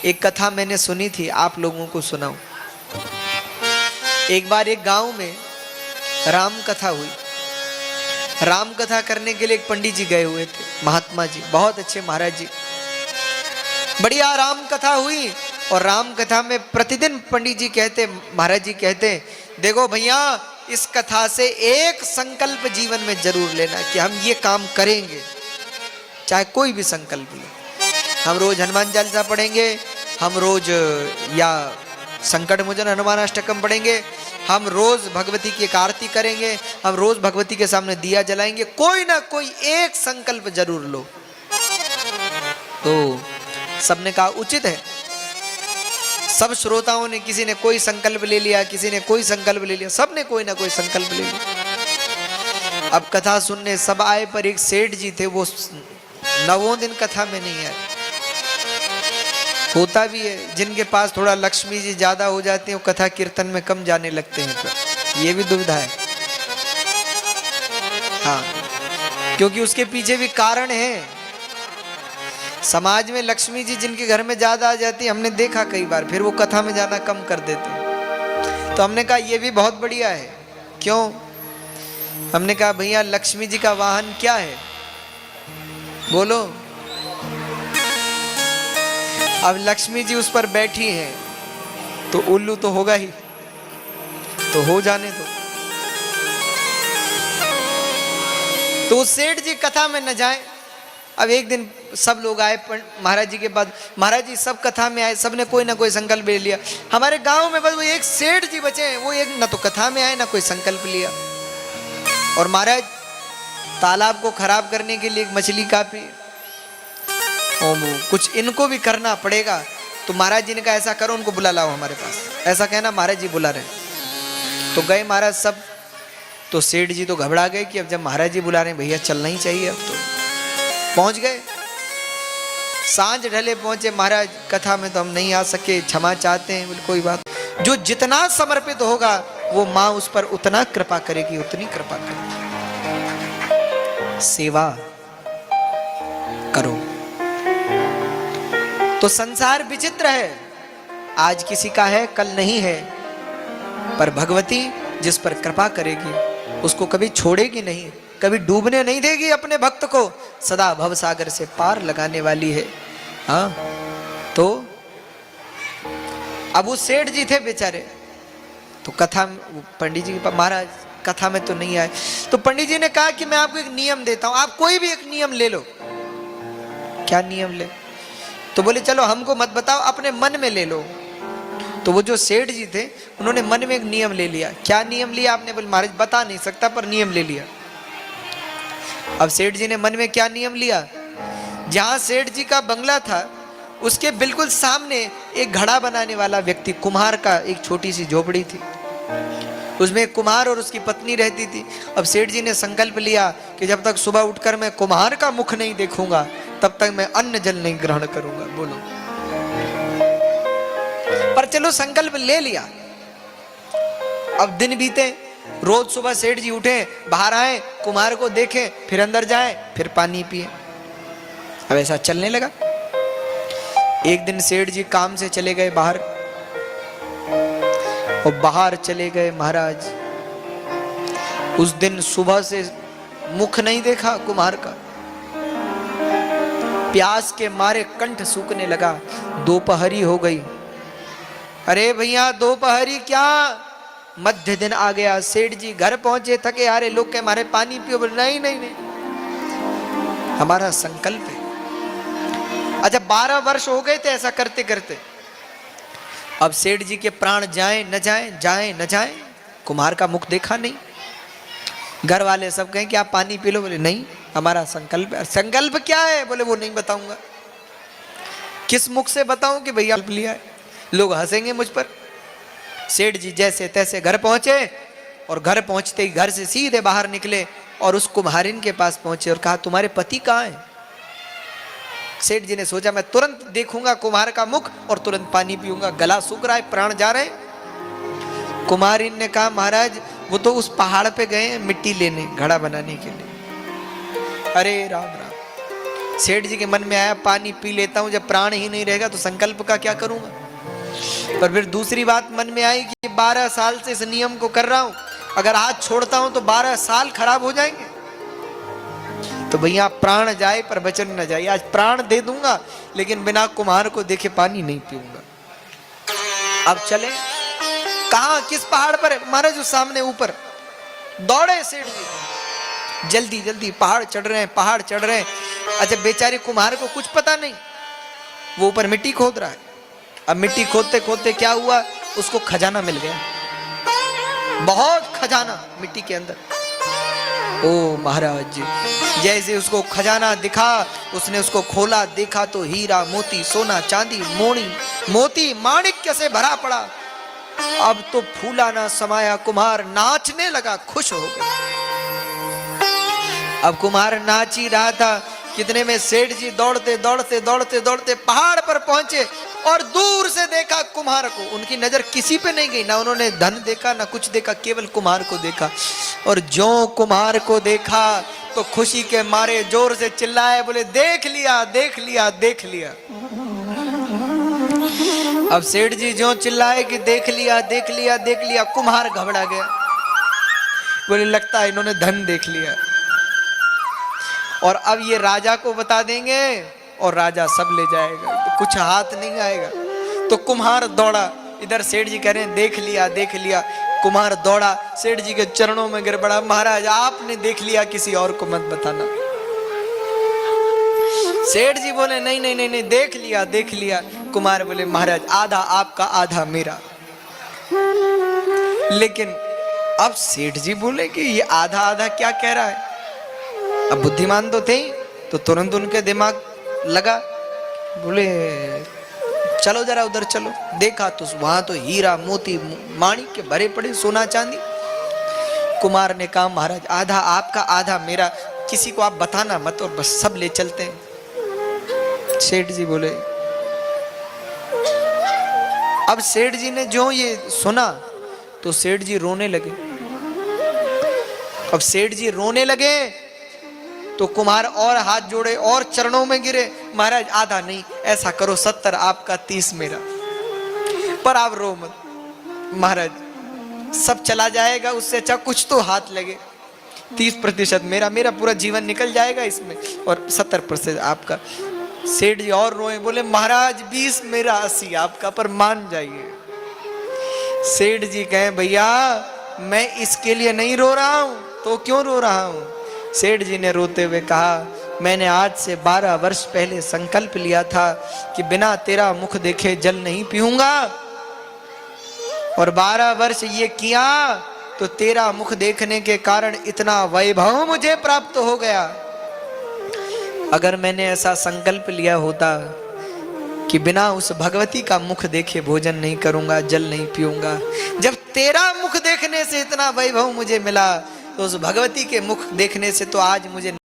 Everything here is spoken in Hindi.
एक कथा मैंने सुनी थी, आप लोगों को सुनाऊं। एक बार एक गांव में राम कथा हुई। राम कथा करने के लिए एक पंडित जी गए हुए थे, महात्मा जी, बहुत अच्छे महाराज जी। बढ़िया राम कथा हुई। और राम कथा में प्रतिदिन पंडित जी कहते, महाराज जी कहते, देखो भैया इस कथा से एक संकल्प जीवन में जरूर लेना कि हम ये काम करेंगे, चाहे कोई भी संकल्प ले। हम रोज हनुमान चालीसा पढ़ेंगे, हम रोज या संकट मोचन हनुमान अष्टकम पढ़ेंगे, हम रोज भगवती की एक आरती करेंगे, हम रोज भगवती के सामने दिया जलाएंगे, कोई ना कोई एक संकल्प जरूर लो। तो सबने कहा उचित है। सब श्रोताओं ने, किसी ने कोई संकल्प ले लिया, किसी ने कोई संकल्प ले लिया, सबने कोई ना कोई संकल्प ले लिया। अब कथा सुनने सब आए, पर एक सेठ जी थे, वो 9वें दिन कथा में नहीं आए। होता भी है, जिनके पास थोड़ा लक्ष्मी जी ज्यादा हो जाती है वो कथा कीर्तन में कम जाने लगते हैं, तो ये भी दुविधा है। हाँ, क्योंकि उसके पीछे भी कारण है। समाज में लक्ष्मी जी जिनके घर में ज्यादा आ जाती है, हमने देखा कई बार, फिर वो कथा में जाना कम कर देते हैं। तो हमने कहा ये भी बहुत बढ़िया है। क्यों? हमने कहा भैया लक्ष्मी जी का वाहन क्या है, बोलो। अब लक्ष्मी जी उस पर बैठी हैं तो उल्लू तो होगा ही, तो हो जाने दो। तो सेठ जी कथा में न जाए। अब एक दिन सब लोग आए महाराज जी के बाद, महाराज जी सब कथा में आए, सबने कोई ना कोई संकल्प ले लिया। हमारे गांव में बस वो एक सेठ जी बचे हैं, वो एक ना तो कथा में आए ना कोई संकल्प लिया। और महाराज तालाब को खराब करने के लिए एक मछली काफी, कुछ इनको भी करना पड़ेगा। तो महाराज जी ने कहा ऐसा करो, उनको बुला लाओ हमारे पास, ऐसा कहना महाराज जी बुला रहे। तो गए महाराज सब। तो सेठ जी तो घबरा गए कि अब जब महाराज जी बुला रहे हैं भैया चलना ही चाहिए। अब तो पहुंच गए, सांझ ढले पहुंचे। महाराज कथा में तो हम नहीं आ सके, क्षमा चाहते हैं। बोले कोई बात, जो जितना समर्पित होगा वो माँ उस पर उतना कृपा करेगी, उतनी कृपा करेगी। सेवा करो। तो संसार विचित्र है, आज किसी का है कल नहीं है, पर भगवती जिस पर कृपा करेगी उसको कभी छोड़ेगी नहीं, कभी डूबने नहीं देगी अपने भक्त को, सदा भव सागर से पार लगाने वाली है। हाँ, तो अब वो सेठ जी थे बेचारे, तो कथा पंडित जी महाराज कथा में तो नहीं आए। तो पंडित जी ने कहा कि मैं आपको एक नियम देता हूं, आप कोई भी एक नियम ले लो। क्या नियम ले? तो बोले चलो हमको मत बताओ, अपने मन में ले लो। तो वो जो सेठ जी थे उन्होंने मन में एक नियम ले लिया। क्या नियम लिया आपने? बोले महाराज बता नहीं सकता, पर नियम ले लिया। अब सेठ जी ने मन में क्या नियम लिया? जहां सेठ जी का बंगला था उसके बिल्कुल सामने एक घड़ा बनाने वाला व्यक्ति, कुम्हार का एक छोटी सी झोपड़ी थी, उसमें एक कुम्हार और उसकी पत्नी रहती थी। अब सेठ जी ने संकल्प लिया कि जब तक सुबह उठकर मैं कुम्हार का मुख नहीं देखूंगा तब तक मैं अन्न जल नहीं ग्रहण करूंगा। बोलो, पर चलो संकल्प ले लिया। अब दिन बीते, रोज सुबह सेठ जी उठे, बाहर आए, कुम्हार को देखें, फिर अंदर जाए, फिर पानी पिए। अब ऐसा चलने लगा। एक दिन सेठ जी काम से चले गए बाहर, और बाहर चले गए महाराज। उस दिन सुबह से मुख नहीं देखा कुम्हार का, प्यास के मारे कंठ सूखने लगा। दोपहरी हो गई। अरे भैया दोपहरी क्या, मध्य दिन आ गया। सेठ जी घर पहुंचे थके हारे, लोग कहे हमारे पानी पियो। बोले नहीं नहीं नहीं, हमारा संकल्प है। अच्छा 12 वर्ष हो गए थे ऐसा करते करते। अब सेठ जी के प्राण जाए न जाए, जाए न जाए, कुम्हार का मुख देखा नहीं। घर वाले सब कहें कि आप पानी पी लो। बोले नहीं, हमारा संकल्प है। संकल्प क्या है? बोले वो नहीं बताऊंगा। किस मुख से बताऊं कि भैया लिया है? लोग हंसेंगे मुझ पर। सेठ जी जैसे तैसे घर पहुंचे, और घर पहुंचते ही घर से सीधे बाहर निकले और उस कुम्हारिन के पास पहुंचे और कहा तुम्हारे पति कहाँ हैं? सेठ जी ने सोचा मैं तुरंत देखूंगा कुम्हार का मुख और तुरंत पानी पीऊंगा, गला सूख रहा है, प्राण जा रहे हैं। कुम्हारिन ने कहा महाराज वो तो उस पहाड़ पे गए मिट्टी लेने, घड़ा बनाने के लिए। अरे राम राम। सेठ जी के मन में आया पानी पी लेता हूं, जब प्राण ही नहीं रहेगा तो संकल्प का क्या करूंगा। पर फिर दूसरी बात मन में आई कि 12 साल से इस नियम को कर रहा हूं, अगर आज छोड़ता हूं तो 12 साल खराब हो जाएंगे। तो भैया प्राण जाए पर वचन न जाए, आज प्राण दे दूंगा लेकिन बिना कुम्हार को देखे पानी नहीं पीऊंगा। अब चले कहा, किस पहाड़ पर? महाराज उस सामने ऊपर। दौड़े सेठ जी, जल्दी जल्दी पहाड़ चढ़ रहे हैं, पहाड़ चढ़ रहे हैं। अच्छा बेचारे कुम्हार को कुछ पता नहीं, वो ऊपर मिट्टी खोद रहा है। अब मिट्टी खोदते खोदते क्या हुआ, उसको खजाना मिल गया, बहुत खजाना मिट्टी के अंदर। ओ महाराज जी, जैसे उसको खजाना दिखा, उसने उसको खोला, देखा तो हीरा मोती सोना चांदी मोती माणिक्य से भरा पड़ा। अब तो फूला ना समाया, कुम्हार नाचने लगा, खुश हो गया। अब कुम्हार नाच ही रहा था, कितने में सेठ जी दौड़ते दौड़ते दौड़ते दौड़ते पहाड़ पर पहुंचे और दूर से देखा कुम्हार को। उनकी नजर किसी पे नहीं गई, ना उन्होंने धन देखा ना कुछ देखा, केवल कुम्हार को देखा। और जो कुम्हार को देखा तो खुशी के मारे जोर से चिल्लाए, बोले देख लिया देख लिया देख लिया। अब सेठ जी जो चिल्लाए कि देख लिया देख लिया देख लिया, कुम्हार घबरा गया, बोले लगता है इन्होंने धन देख लिया और अब ये राजा को बता देंगे और राजा सब ले जाएगा, तो कुछ हाथ नहीं आएगा। तो कुम्हार दौड़ा, इधर सेठ जी कह रहे हैं देख लिया देख लिया। कुम्हार दौड़ा, सेठ जी के चरणों में गिर पड़ा, महाराज आपने देख लिया, किसी और को मत बताना। सेठ जी बोले नहीं नहीं नहीं नहीं, देख लिया देख लिया। कुम्हार बोले महाराज आधा आपका आधा मेरा। लेकिन अब सेठ जी बोले कि ये आधा आधा क्या कह रहा है। अब बुद्धिमान तो थे, तो तुरंत उनके दिमाग लगा, बोले चलो जरा उधर चलो। देखा तो वहां तो हीरा मोती माणिक्य भरे पड़े, सोना चांदी। कुमार ने कहा महाराज आधा आपका आधा मेरा, किसी को आप बताना मत और बस सब ले चलते हैं। सेठ जी बोले, अब सेठ जी ने जो ये सुना तो सेठ जी रोने लगे। अब सेठ जी रोने लगे तो कुमार और हाथ जोड़े और चरणों में गिरे, महाराज आधा नहीं, ऐसा करो 70 आपका 30 मेरा, पर आप रो मत महाराज, सब चला जाएगा, उससे अच्छा कुछ तो हाथ लगे। 30% मेरा, मेरा पूरा जीवन निकल जाएगा इसमें, और 70% आपका। सेठ जी और रोए, बोले महाराज 20 मेरा 80 आपका, पर मान जाइए। सेठ जी कहें भैया मैं इसके लिए नहीं रो रहा हूं, तो क्यों रो रहा हूं। सेठ जी ने रोते हुए कहा, मैंने आज से 12 वर्ष पहले संकल्प लिया था कि बिना तेरा मुख देखे जल नहीं पीऊंगा, और 12 वर्ष ये किया तो तेरा मुख देखने के कारण इतना वैभव मुझे प्राप्त हो गया। अगर मैंने ऐसा संकल्प लिया होता कि बिना उस भगवती का मुख देखे भोजन नहीं करूंगा, जल नहीं पीऊंगा, जब तेरा मुख देखने से इतना वैभव मुझे मिला तो उस भगवती के मुख देखने से तो आज मुझे